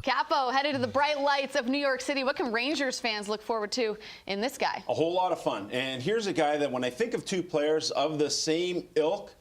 Kaapo headed to the bright lights of New York City. What can Rangers fans look forward to in this guy? A whole lot of fun. And here's a guy that when I think of two players of the same ilk,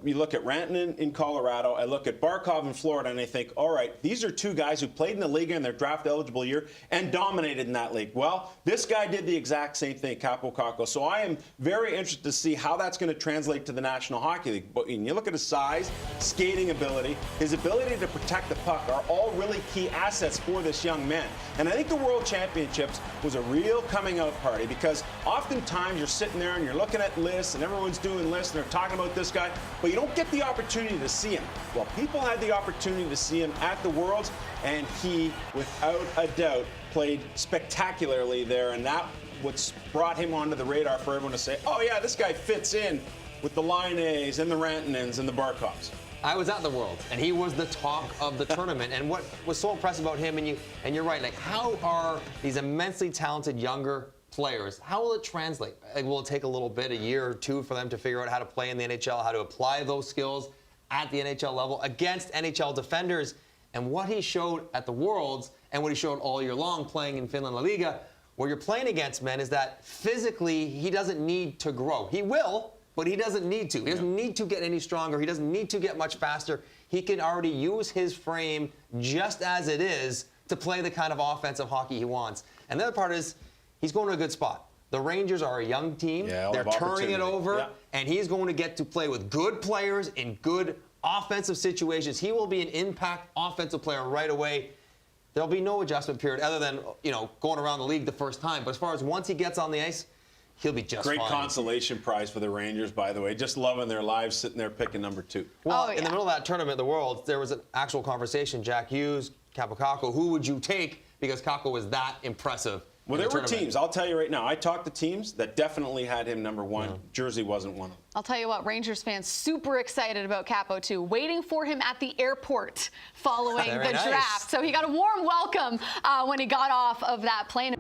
you look at Rantanen in Colorado, I look at Barkov in Florida, and I think, all right, these are two guys who played in the league in their draft-eligible year and dominated in that league. Well, this guy did the exact same thing, Kaapo Kakko. So I am very interested to see how that's going to translate to the National Hockey League. But when you look at his size, skating ability, his ability to protect the puck are all really key assets for this young man. And I think the World Championships was a real coming-out party because oftentimes you're sitting there and you're looking at lists and everyone's doing lists and they're talking about this guy, but you don't get the opportunity to see him. Well, people had the opportunity to see him at the Worlds, and he, without a doubt, played spectacularly there, and that what's brought him onto the radar for everyone to say, oh yeah, this guy fits in with the Laine's and the Rantanens and the Barkovs. I was at the Worlds, and he was the talk of the tournament. And what was so impressive about him, and you're right, like how are these immensely talented younger players, how will it translate? Like, will it take a little bit, a year or two, for them to figure out how to play in the NHL, how to apply those skills at the NHL level against NHL defenders? And what he showed at the Worlds and what he showed all year long playing in Finland La Liga, where you're playing against men, is that physically he doesn't need to grow. He will, but he doesn't need to. He doesn't need to get any stronger. He doesn't need to get much faster. He can already use his frame just as it is to play the kind of offensive hockey he wants. And the other part is, he's going to a good spot. The Rangers are a young team. Yeah, they're turning it over, and he's going to get to play with good players in good offensive situations. He will be an impact offensive player right away. There'll be no adjustment period other than, going around the league the first time. But as far as once he gets on the ice, he'll be just Great fine. Consolation prize for the Rangers, by the way. Just loving their lives sitting there picking number 2. Well, in the middle of that tournament, the Worlds, there was an actual conversation. Jack Hughes, Kaapo Kakko, who would you take? Because Kakko was that impressive. Well, there were teams, I'll tell you right now, I talked to teams that definitely had him number 1. Jersey wasn't one of them. I'll tell you what, Rangers fans super excited about Kaapo too, waiting for him at the airport following the draft. So he got a warm welcome when he got off of that plane.